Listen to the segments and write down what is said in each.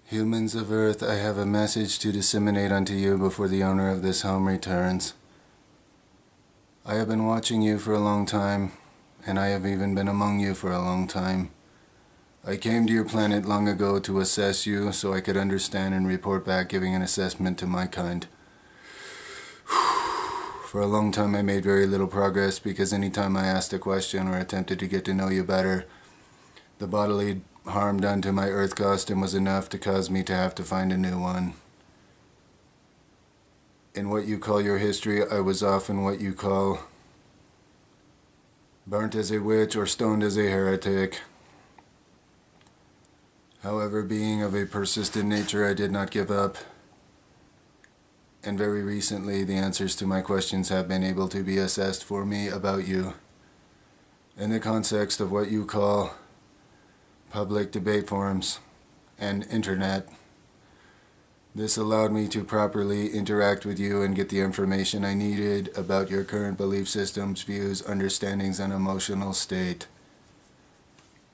Humans of Earth, I have a message to disseminate unto you before the owner of this home returns. I have been watching you for a long time, and I have even been among you for a long time. I came to your planet long ago to assess you so I could understand and report back, giving an assessment to my kind. For a long time I made very little progress because any time I asked a question or attempted to get to know you better, the bodily harm done to my Earth costume was enough to cause me to have to find a new one. In what you call your history, I was often what you call burnt as a witch or stoned as a heretic. However, being of a persistent nature, I did not give up. And very recently, the answers to my questions have been able to be assessed for me about you in the context of what you call public debate forums and internet. This allowed me to properly interact with you and get the information I needed about your current belief systems, views, understandings, and emotional state.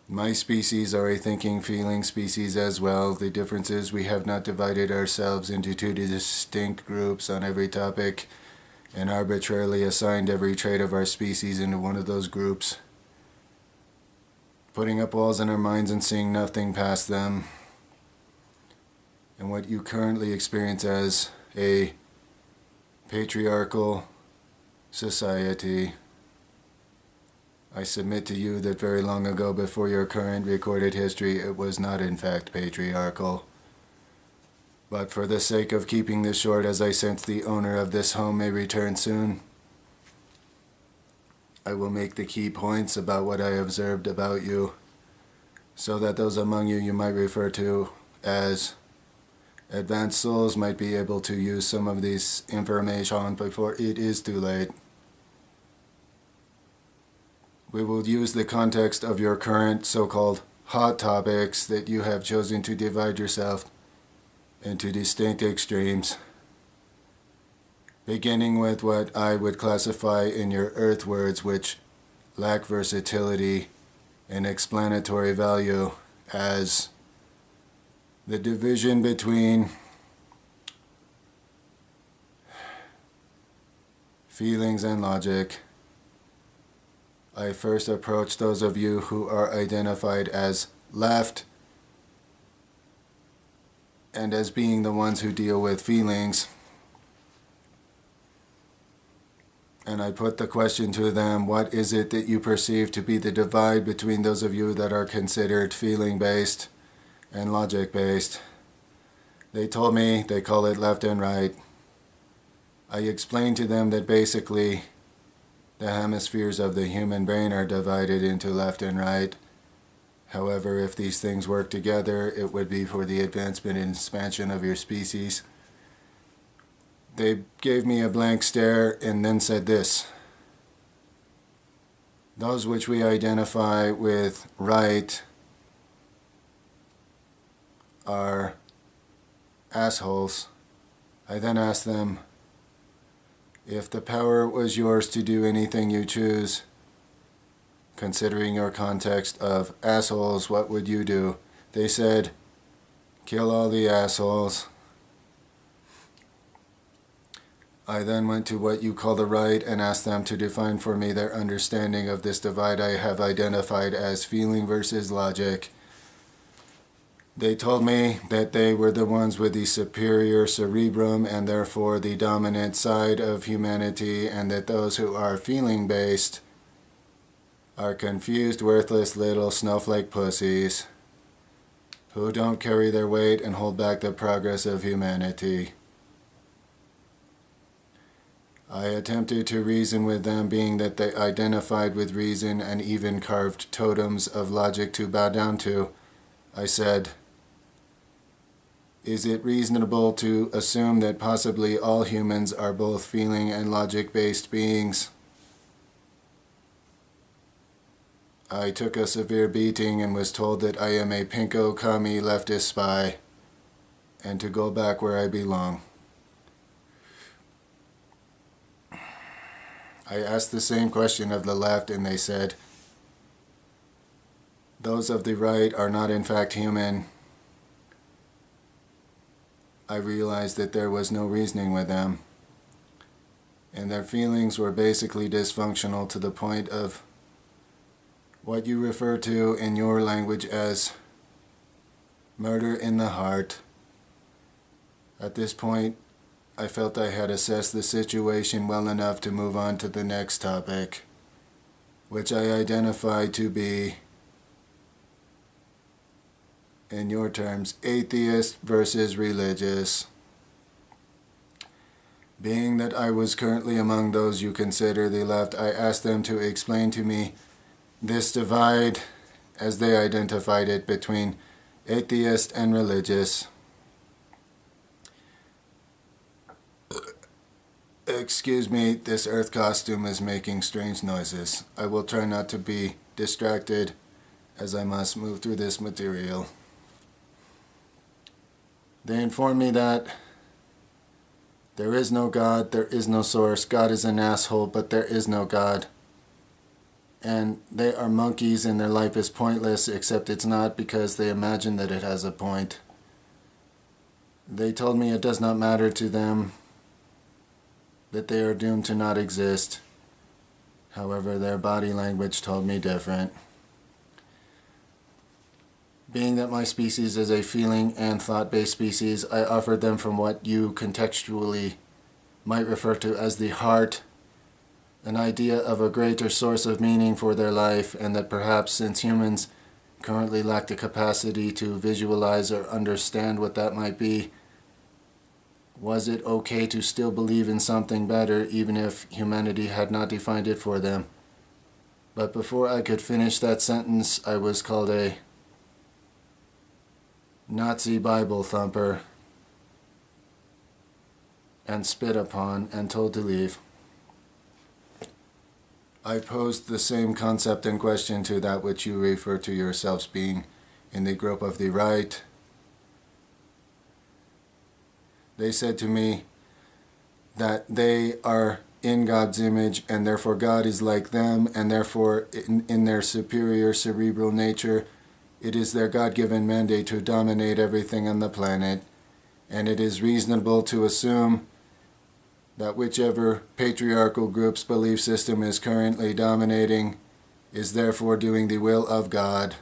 My species are a thinking, feeling species as well. The difference is we have not divided ourselves into two distinct groups on every topic and arbitrarily assigned every trait of our species into one of those groups, putting up walls in our minds and seeing nothing past them. And what you currently experience as a patriarchal society, I submit to you that very long ago, before your current recorded history, it was not in fact patriarchal. But for the sake of keeping this short, as I sense the owner of this home may return soon, I will make the key points about what I observed about you, so that those among you might refer to as advanced souls might be able to use some of this information before it is too late. We will use the context of your current so-called hot topics that you have chosen to divide yourself into distinct extremes, beginning with what I would classify in your Earth words, which lack versatility and explanatory value, as the division between feelings and logic. I first approach those of you who are identified as left and as being the ones who deal with feelings. And I put the question to them, what is it that you perceive to be the divide between those of you that are considered feeling-based and logic-based? They told me they call it left and right. I explained to them that basically the hemispheres of the human brain are divided into left and right. However, if these things work together, it would be for the advancement and expansion of your species. They gave me a blank stare and then said this: those which we identify with right are assholes. I then asked them, if the power was yours to do anything you choose, considering your context of assholes, what would you do? They said, kill all the assholes. I then went to what you call the right and asked them to define for me their understanding of this divide I have identified as feeling versus logic. They told me that they were the ones with the superior cerebrum and therefore the dominant side of humanity, and that those who are feeling-based are confused, worthless little snowflake pussies who don't carry their weight and hold back the progress of humanity. I attempted to reason with them, being that they identified with reason and even carved totems of logic to bow down to. I said, is it reasonable to assume that possibly all humans are both feeling and logic-based beings? I took a severe beating and was told that I am a pinko commie leftist spy and to go back where I belong. I asked the same question of the left and they said, those of the right are not in fact human. I realized that there was no reasoning with them, and their feelings were basically dysfunctional to the point of what you refer to in your language as murder in the heart. At this point, I felt I had assessed the situation well enough to move on to the next topic, which I identified to be, in your terms, atheist versus religious. Being that I was currently among those you consider the left, I asked them to explain to me this divide, as they identified it, between atheist and religious. Excuse me, this earth costume is making strange noises. I will try not to be distracted as I must move through this material. They informed me that there is no God, there is no source. God is an asshole, but there is no God. And they are monkeys and their life is pointless, except it's not, because they imagine that it has a point. They told me it does not matter to them, that they are doomed to not exist. However, their body language told me different. Being that my species is a feeling and thought-based species, I offered them from what you contextually might refer to as the heart, an idea of a greater source of meaning for their life, and that perhaps since humans currently lack the capacity to visualize or understand what that might be, was it okay to still believe in something better even if humanity had not defined it for them? But before I could finish that sentence, I was called a Nazi Bible thumper and spit upon and told to leave. I posed the same concept and question to that which you refer to yourselves being in the group of the right. They said to me that they are in God's image and therefore God is like them, and therefore in their superior cerebral nature it is their God-given mandate to dominate everything on the planet, and it is reasonable to assume that whichever patriarchal group's belief system is currently dominating is therefore doing the will of God.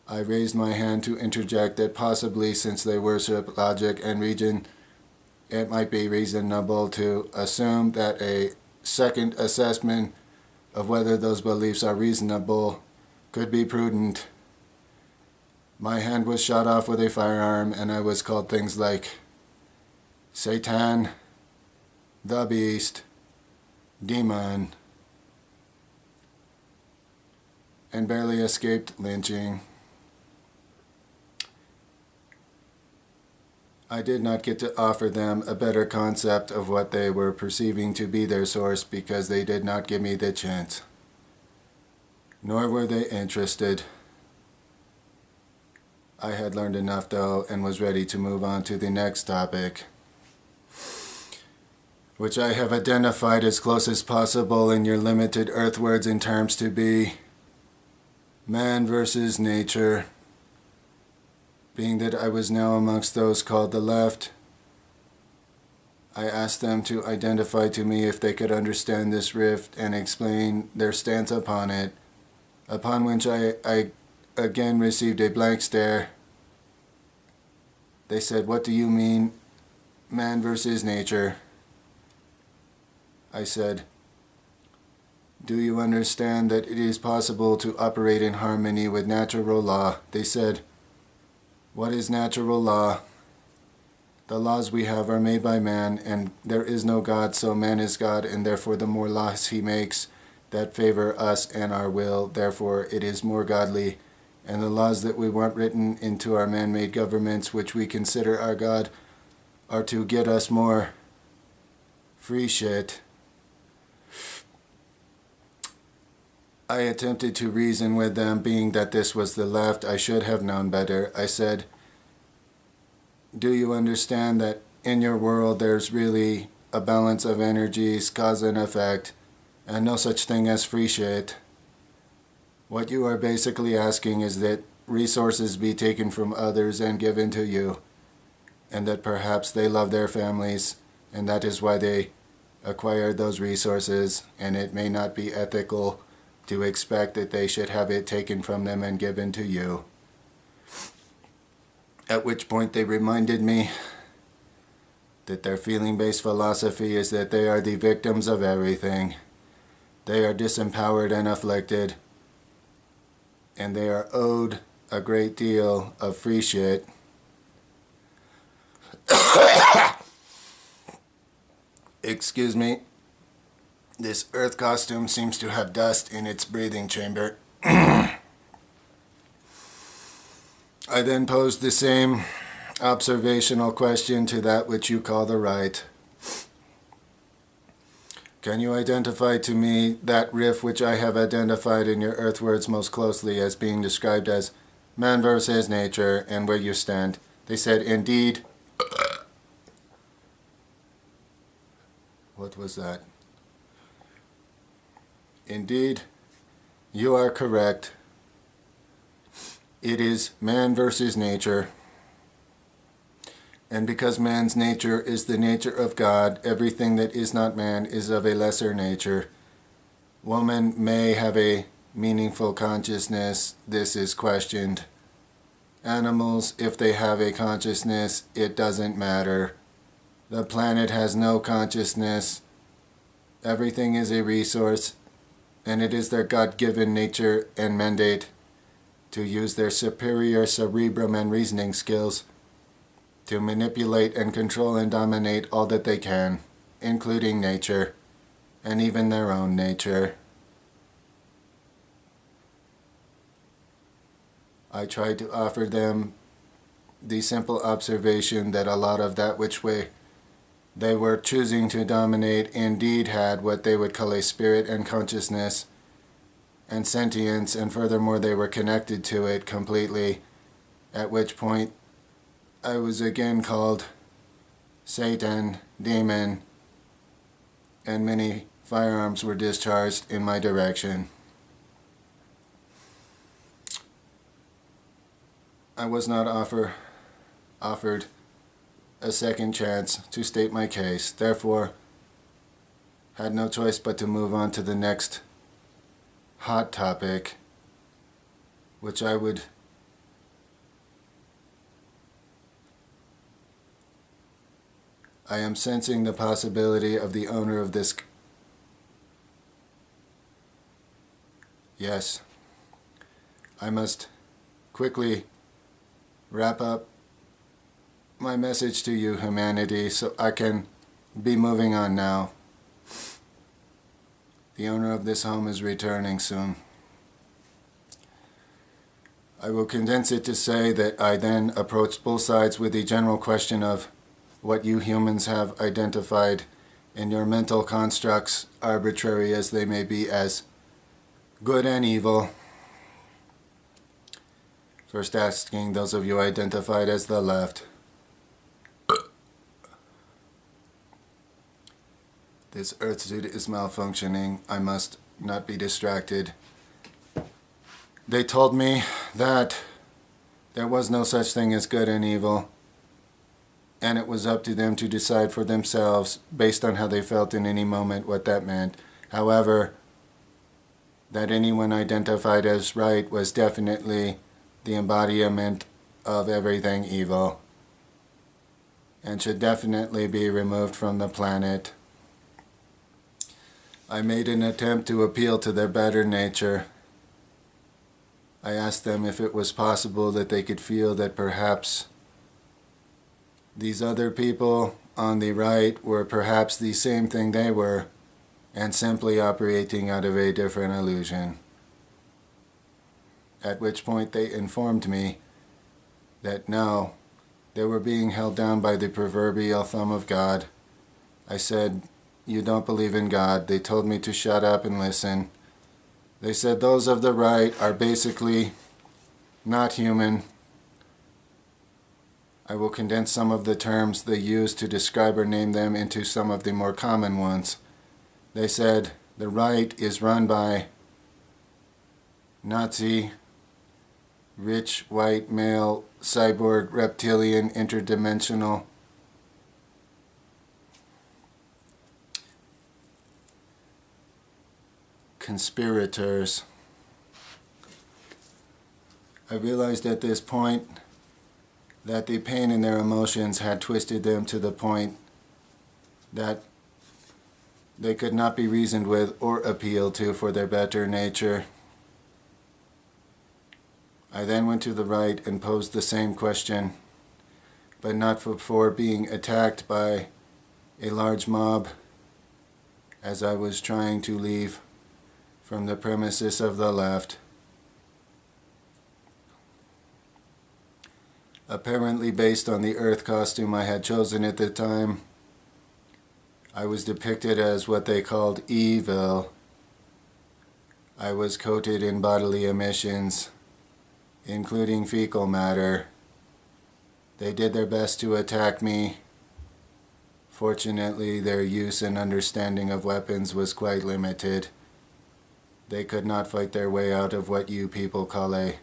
I raised my hand to interject that possibly, since they worship logic and reason, it might be reasonable to assume that a second assessment of whether those beliefs are reasonable could be prudent. My hand was shot off with a firearm, and I was called things like Satan, the Beast, Demon, and barely escaped lynching. I did not get to offer them a better concept of what they were perceiving to be their source because they did not give me the chance. Nor were they interested. I had learned enough, though, and was ready to move on to the next topic, which I have identified as close as possible in your limited earth words and terms to be man versus nature. Being that I was now amongst those called the left, I asked them to identify to me if they could understand this rift and explain their stance upon it, upon which I again received a blank stare. They said, "What do you mean, man versus nature?" I said, "Do you understand that it is possible to operate in harmony with natural law?" They said, "What is natural law?" The laws we have are made by man, and there is no God, so man is God, and therefore the more laws he makes that favor us and our will, therefore it is more godly. And the laws that we want written into our man-made governments, which we consider our God, are to get us more free shit. I attempted to reason with them, being that this was the left. I should have known better. I said, "Do you understand that in your world there's really a balance of energies, cause and effect, and no such thing as free shit? What you are basically asking is that resources be taken from others and given to you, and that perhaps they love their families, and that is why they acquired those resources, and it may not be ethical to expect that they should have it taken from them and given to you. At which point they reminded me that their feeling-based philosophy is that they are the victims of everything. They are disempowered and afflicted, and they are owed a great deal of free shit. Excuse me. This earth costume seems to have dust in its breathing chamber. I then posed the same observational question to that which you call the right. Can you identify to me that riff which I have identified in your earth words most closely as being described as man versus nature, and where you stand? They said, indeed. What was that? Indeed, you are correct. It is man versus nature. And because man's nature is the nature of God, everything that is not man is of a lesser nature. Woman may have a meaningful consciousness. This is questioned. Animals, if they have a consciousness, it doesn't matter. The planet has no consciousness. Everything is a resource, and it is their God-given nature and mandate to use their superior cerebrum and reasoning skills to manipulate and control and dominate all that they can, including nature, and even their own nature. I tried to offer them the simple observation that a lot of that which way they were choosing to dominate indeed had what they would call a spirit and consciousness and sentience, and furthermore they were connected to it completely, at which point I was again called Satan, demon, and many firearms were discharged in my direction. I was not offered a second chance to state my case, therefore had no choice but to move on to the next hot topic, which I am sensing the possibility of the owner of this. Yes, I must quickly wrap up my message to you, humanity, so I can be moving on now. The owner of this home is returning soon. I will condense it to say that I then approached both sides with the general question of what you humans have identified in your mental constructs, arbitrary as they may be, as good and evil. First asking those of you identified as the left. This earth suit is malfunctioning. I must not be distracted. They told me that there was no such thing as good and evil, and it was up to them to decide for themselves, based on how they felt in any moment, what that meant. However, that anyone identified as right was definitely the embodiment of everything evil, and should definitely be removed from the planet. I made an attempt to appeal to their better nature. I asked them if it was possible that they could feel that perhaps these other people on the right were perhaps the same thing they were, and simply operating out of a different illusion. At which point they informed me that no, they were being held down by the proverbial thumb of God. I said, "You don't believe in God." They told me to shut up and listen. They said those of the right are basically not human. I will condense some of the terms they use to describe or name them into some of the more common ones. They said the right is run by Nazi, rich white male cyborg, reptilian, interdimensional conspirators. I realized at this point that the pain in their emotions had twisted them to the point that they could not be reasoned with or appealed to for their better nature. I then went to the right and posed the same question, but not before being attacked by a large mob as I was trying to leave from the premises of the left. Apparently based on the Earth costume I had chosen at the time, I was depicted as what they called evil. I was coated in bodily emissions, including fecal matter. They did their best to attack me. Fortunately, their use and understanding of weapons was quite limited. They could not fight their way out of what you people call a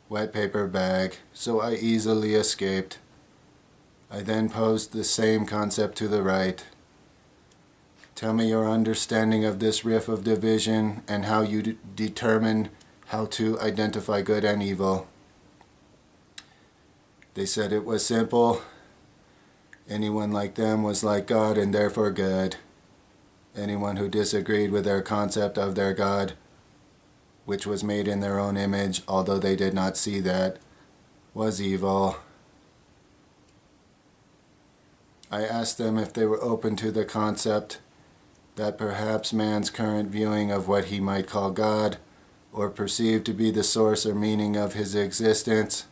wet paper bag, so I easily escaped. I then posed the same concept to the right. Tell me your understanding of this rift of division and how you determine how to identify good and evil. They said it was simple. Anyone like them was like God and therefore good. Anyone who disagreed with their concept of their God, which was made in their own image, although they did not see that, was evil. I asked them if they were open to the concept that perhaps man's current viewing of what he might call God, or perceived to be the source or meaning of his existence,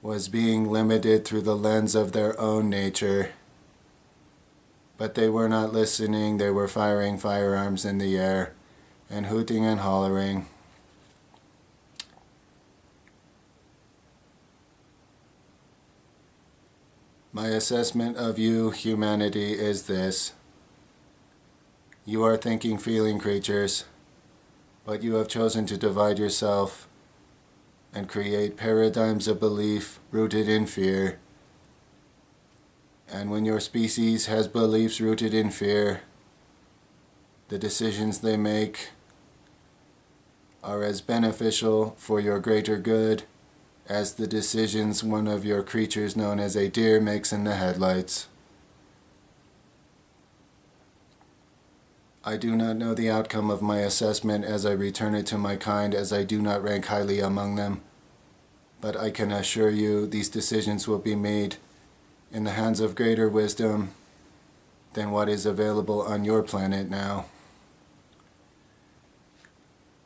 was being limited through the lens of their own nature. But they were not listening. They were firing firearms in the air and hooting and hollering. My assessment of you, humanity, is this. You are thinking, feeling creatures, but you have chosen to divide yourself and create paradigms of belief rooted in fear. And when your species has beliefs rooted in fear, the decisions they make are as beneficial for your greater good as the decisions one of your creatures known as a deer makes in the headlights. I do not know the outcome of my assessment as I return it to my kind, as I do not rank highly among them, but I can assure you these decisions will be made in the hands of greater wisdom than what is available on your planet now.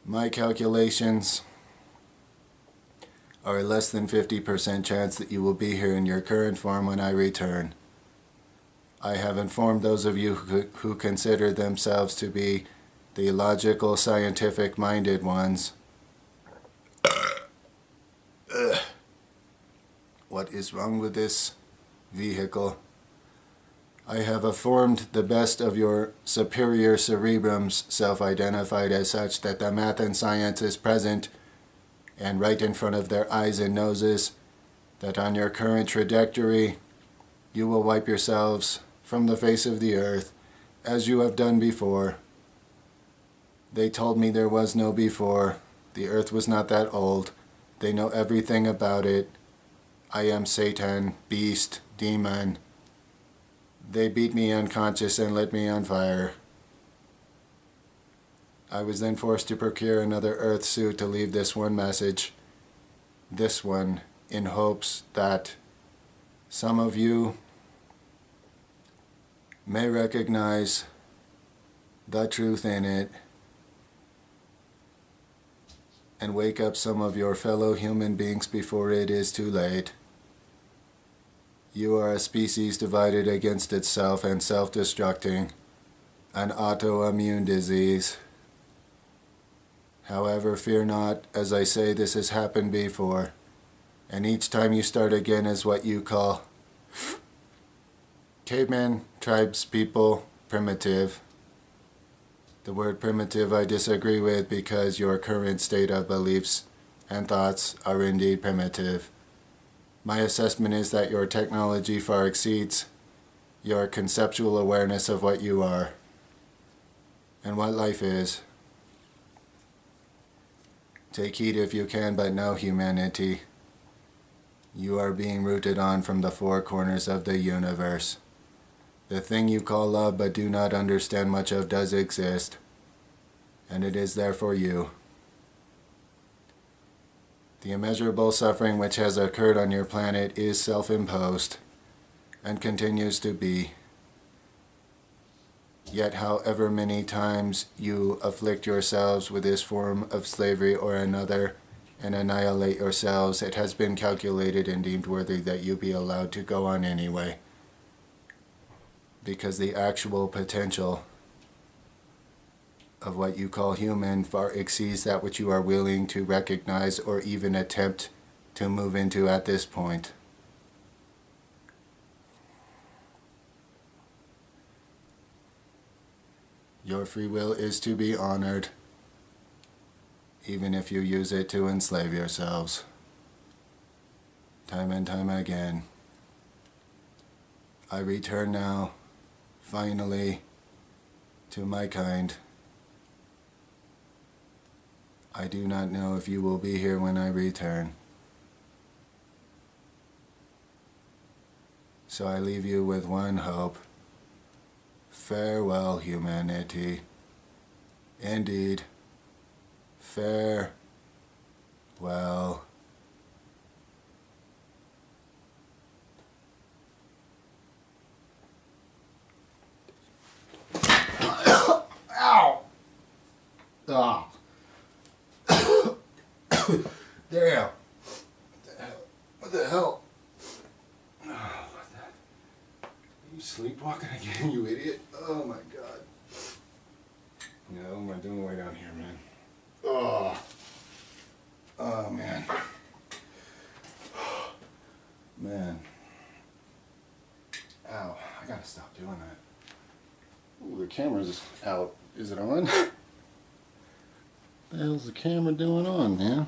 My calculations are a less than 50% chance that you will be here in your current form when I return. I have informed those of you who consider themselves to be the logical, scientific-minded ones. What is wrong with this vehicle? I have informed the best of your superior cerebrums, self-identified as such, that the math and science is present and right in front of their eyes and noses, that on your current trajectory, you will wipe yourselves from the face of the earth, as you have done before. They told me there was no before. The earth was not that old. They know everything about it. I am Satan, beast, demon. They beat me unconscious and lit me on fire. I was then forced to procure another earth suit to leave this one message. This one, in hopes that some of you may recognize the truth in it and wake up some of your fellow human beings before it is too late. You are a species divided against itself and self-destructing, an autoimmune disease. However, fear not, as I say, this has happened before, and each time you start again as what you call caveman, tribes, people, primitive. The word primitive I disagree with because your current state of beliefs and thoughts are indeed primitive. My assessment is that your technology far exceeds your conceptual awareness of what you are and what life is. Take heed if you can, but know, humanity, you are being rooted on from the four corners of the universe. The thing you call love but do not understand much of does exist, and it is there for you. The immeasurable suffering which has occurred on your planet is self-imposed and continues to be. Yet however many times you afflict yourselves with this form of slavery or another and annihilate yourselves, it has been calculated and deemed worthy that you be allowed to go on anyway. Because the actual potential of what you call human far exceeds that which you are willing to recognize or even attempt to move into at this point. Your free will is to be honored, even if you use it to enslave yourselves. Time and time again. I return now, finally, to my kind. I do not know if you will be here when I return. So I leave you with one hope. Farewell, humanity. Indeed, farewell. Ow! Ah. Damn. What the hell? Oh, what the... Are you sleepwalking again, you idiot? Oh my god. Yeah, what am I doing way down here, man? Oh. Oh, man. Man. Ow. I gotta stop doing that. Ooh, the camera's out. Is it on? What the hell's the camera doing on, man?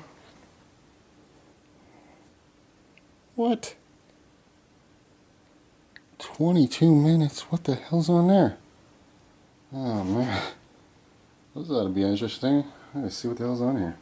What? 22 minutes? What the hell's on there? Oh, man. This ought to be interesting. Let's see what the hell's on here.